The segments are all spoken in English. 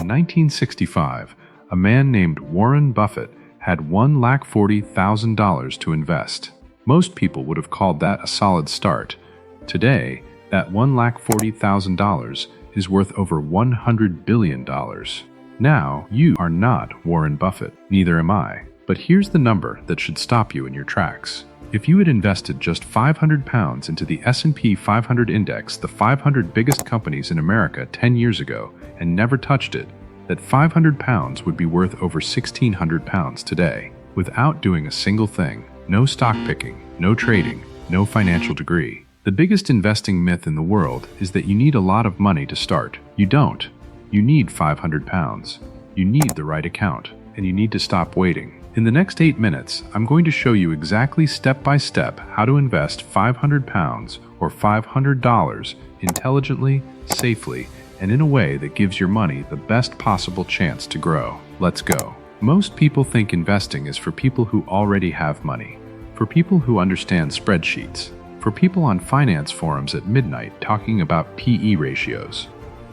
In 1965, a man named Warren Buffett had $140,000 to invest. Most people would have called that a solid start. Today, that $140,000 is worth over $100 billion. Now, you are not Warren Buffett, neither am I. But here's the number that should stop you in your tracks. If you had invested just £500 into the S&P 500 index, the 500 biggest companies in America 10 years ago, and never touched it, that £500 would be worth over £1,600 today, without doing a single thing. No stock picking, no trading, no financial degree. The biggest investing myth in the world is that you need a lot of money to start. You don't. You need £500. You need the right account, and you need to stop waiting. In the next 8 minutes, I'm going to show you exactly step by step how to invest £500 or $500 intelligently, safely, and in a way that gives your money the best possible chance to grow. Let's go. Most people think investing is for people who already have money, for people who understand spreadsheets, for people on finance forums at midnight talking about PE ratios.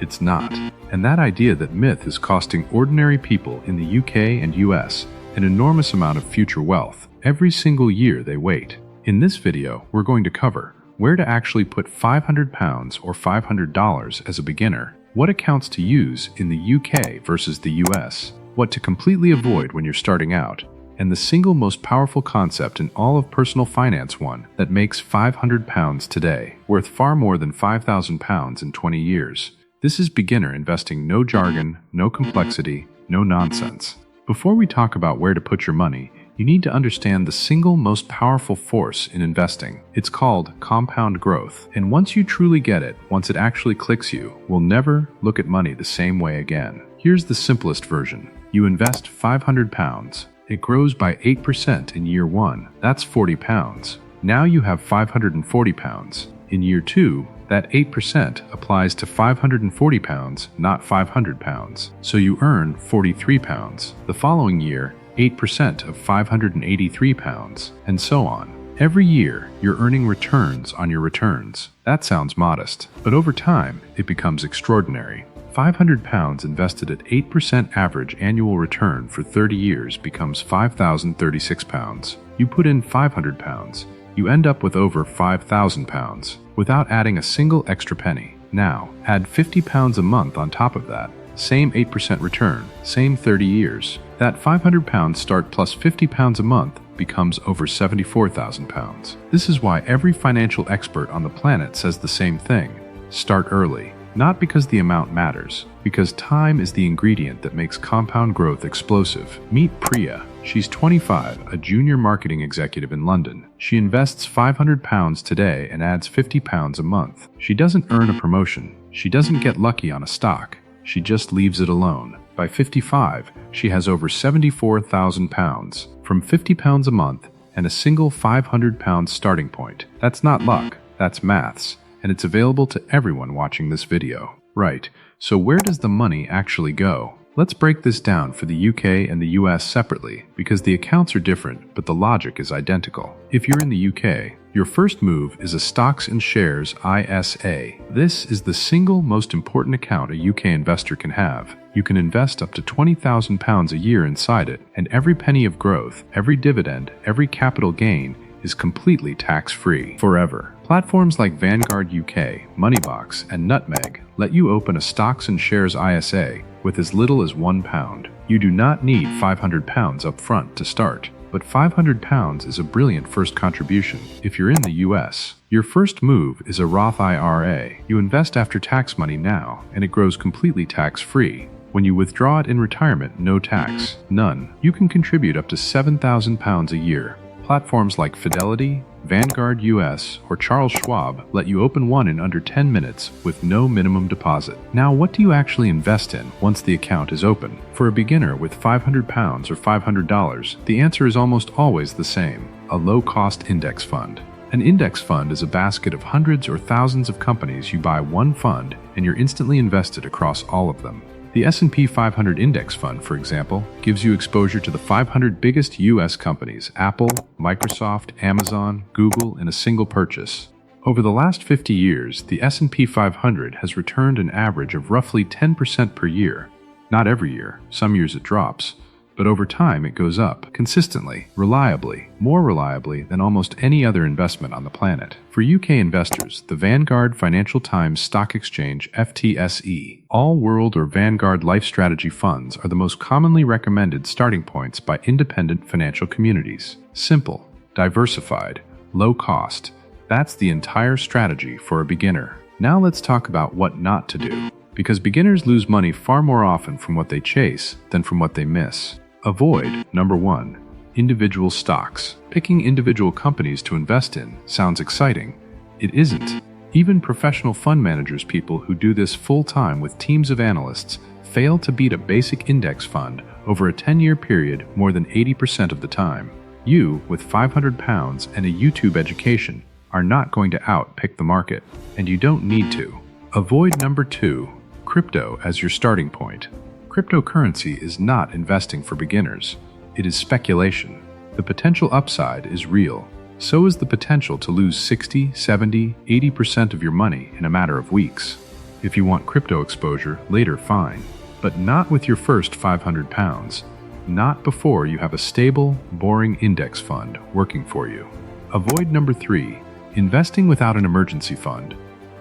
It's not. And that idea, that myth, is costing ordinary people in the UK and US an enormous amount of future wealth every single year they wait. In this video, we're going to cover where to actually put £500 or $500 as a beginner, what accounts to use in the UK versus the US, what to completely avoid when you're starting out, and the single most powerful concept in all of personal finance, one that makes £500 today worth far more than £5,000 in 20 years. This is beginner investing, no jargon, no complexity, no nonsense. Before we talk about where to put your money, you need to understand the single most powerful force in investing. It's called compound growth. And once you truly get it, once it actually clicks, you will never look at money the same way again. Here's the simplest version. You invest £500. It grows by 8% in year 1. That's £40. Now you have £540. In year 2, that 8% applies to £540, not £500. So you earn £43. The following year, 8% of £583, and so on. Every year, you're earning returns on your returns. That sounds modest, but over time, it becomes extraordinary. £500 invested at 8% average annual return for 30 years becomes £5,036. You put in £500, you end up with over £5,000 without adding a single extra penny. Now, add £50 a month on top of that. Same 8% return, same 30 years. That £500 start plus £50 a month becomes over £74,000. This is why every financial expert on the planet says the same thing. Start early. Not because the amount matters, because time is the ingredient that makes compound growth explosive. Meet Priya. She's 25, a junior marketing executive in London. She invests £500 today and adds £50 a month. She doesn't earn a promotion. She doesn't get lucky on a stock. She just leaves it alone. By 55, she has over £74,000 from £50 a month and a single £500 starting point. That's not luck, that's maths, and it's available to everyone watching this video. Right, so where does the money actually go? Let's break this down for the UK and the US separately, because the accounts are different, but the logic is identical. If you're in the UK, your first move is a Stocks and Shares ISA. This is the single most important account a UK investor can have. You can invest up to £20,000 a year inside it, and every penny of growth, every dividend, every capital gain is completely tax-free forever. Platforms like Vanguard UK, Moneybox, and Nutmeg let you open a Stocks and Shares ISA with as little as £1. You do not need £500 up front to start, but £500 is a brilliant first contribution. If you're in the US, your first move is a Roth IRA. You invest after tax money now, and it grows completely tax-free. When you withdraw it in retirement, no tax, none. You can contribute up to £7,000 a year. Platforms like Fidelity, Vanguard US, or Charles Schwab let you open one in under 10 minutes with no minimum deposit. Now, what do you actually invest in once the account is open? For a beginner with £500 or $500, the answer is almost always the same: a low-cost index fund. An index fund is a basket of hundreds or thousands of companies. You buy one fund, and you're instantly invested across all of them. The S&P 500 Index Fund, for example, gives you exposure to the 500 biggest U.S. companies: Apple, Microsoft, Amazon, Google, in a single purchase. Over the last 50 years, the S&P 500 has returned an average of roughly 10% per year. Not every year, some years it drops, but over time it goes up, consistently, reliably, more reliably than almost any other investment on the planet. For UK investors, the Vanguard Financial Times Stock Exchange FTSE All-World or Vanguard Life Strategy funds are the most commonly recommended starting points by independent financial communities. Simple, diversified, low cost. That's the entire strategy for a beginner. Now let's talk about what not to do, because beginners lose money far more often from what they chase than from what they miss. Avoid, number 1, individual stocks. Picking individual companies to invest in sounds exciting. It isn't. Even professional fund managers, people who do this full-time with teams of analysts, fail to beat a basic index fund over a 10-year period more than 80% of the time. You, with £500 and a YouTube education, are not going to out-pick the market, and you don't need to. Avoid number 2, crypto as your starting point. Cryptocurrency is not investing for beginners. It is speculation. The potential upside is real. So is the potential to lose 60, 70, 80% of your money in a matter of weeks. If you want crypto exposure, later fine. But not with your first £500. Not before you have a stable, boring index fund working for you. Avoid number 3, investing without an emergency fund.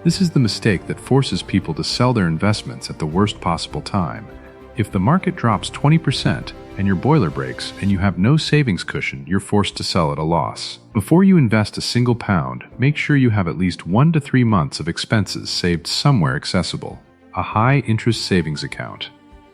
This is the mistake that forces people to sell their investments at the worst possible time. If the market drops 20% and your boiler breaks and you have no savings cushion, you're forced to sell at a loss. Before you invest a single pound, make sure you have at least 1 to 3 months of expenses saved somewhere accessible. A high-interest savings account.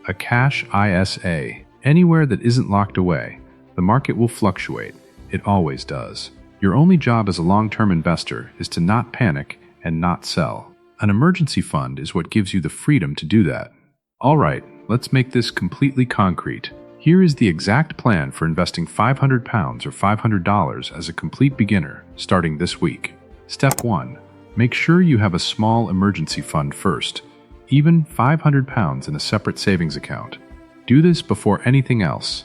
A cash ISA. Anywhere that isn't locked away. The market will fluctuate. It always does. Your only job as a long-term investor is to not panic and not sell. An emergency fund is what gives you the freedom to do that. All right, let's make this completely concrete. Here is the exact plan for investing £500 or $500 as a complete beginner starting this week. Step 1. Make sure you have a small emergency fund first, even £500 in a separate savings account. Do this before anything else.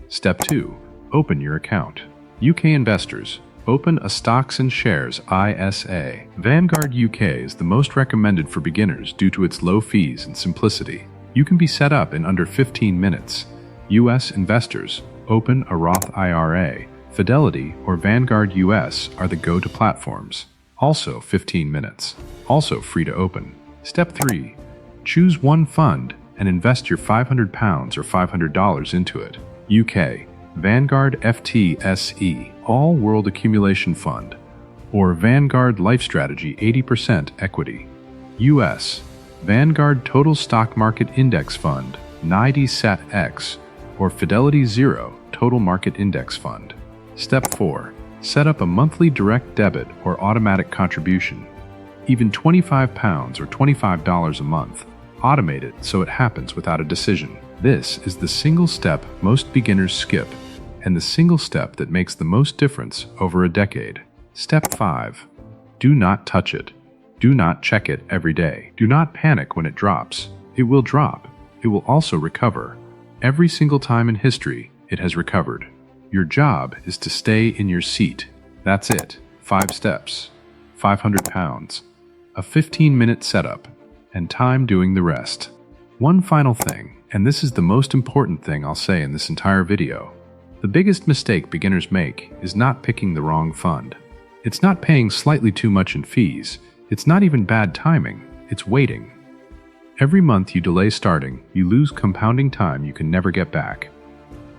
Step 2. Open your account. UK investors, open a Stocks and Shares ISA. Vanguard UK is the most recommended for beginners due to its low fees and simplicity. You can be set up in under 15 minutes. US investors, open a Roth IRA. Fidelity or Vanguard US are the go-to platforms. Also 15 minutes. Also free to open. Step 3. Choose one fund and invest your £500 or $500 into it. UK, Vanguard FTSE All World Accumulation Fund, or Vanguard Life Strategy 80% Equity. US, Vanguard Total Stock Market Index Fund, NIDSAT-X, or Fidelity Zero Total Market Index Fund. Step 4. Set up a monthly direct debit or automatic contribution. Even £25 or $25 a month. Automate it so it happens without a decision. This is the single step most beginners skip, and the single step that makes the most difference over a decade. Step 5. Do not touch it. Do not check it every day. Do not panic when it drops. It will drop. It will also recover. Every single time in history, it has recovered. Your job is to stay in your seat. That's it. 5 steps. £500. A 15-minute setup. And time doing the rest. One final thing, and this is the most important thing I'll say in this entire video. The biggest mistake beginners make is not picking the wrong fund. It's not paying slightly too much in fees. It's not even bad timing. It's waiting. Every month you delay starting, you lose compounding time you can never get back.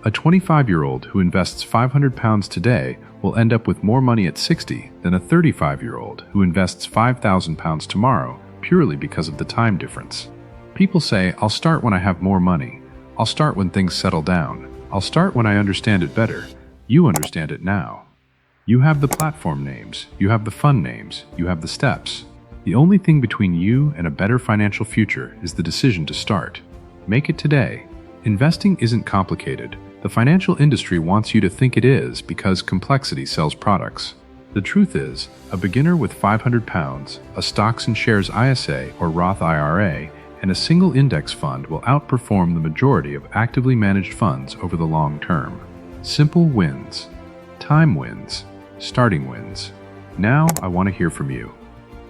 A 25-year-old who invests £500 today will end up with more money at 60 than a 35-year-old who invests £5,000 tomorrow purely because of the time difference. People say, I'll start when I have more money. I'll start when things settle down. I'll start when I understand it better. You understand it now. You have the platform names, you have the fund names, you have the steps. The only thing between you and a better financial future is the decision to start. Make it today. Investing isn't complicated. The financial industry wants you to think it is because complexity sells products. The truth is, a beginner with £500, a Stocks and Shares ISA or Roth IRA, and a single index fund will outperform the majority of actively managed funds over the long term. Simple wins. Time wins. Starting wins. Now I want to hear from you.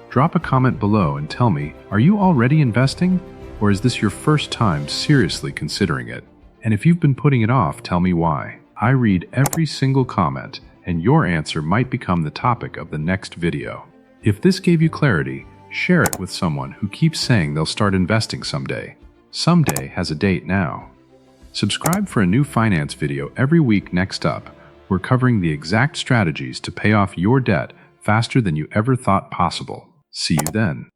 Drop a comment below and tell me, are you already investing? Or is this your first time seriously considering it? And if you've been putting it off, tell me why. I read every single comment, and your answer might become the topic of the next video. If this gave you clarity, share it with someone who keeps saying they'll start investing someday. Someday has a date now. Subscribe for a new finance video every week. Next up, we're covering the exact strategies to pay off your debt faster than you ever thought possible. See you then.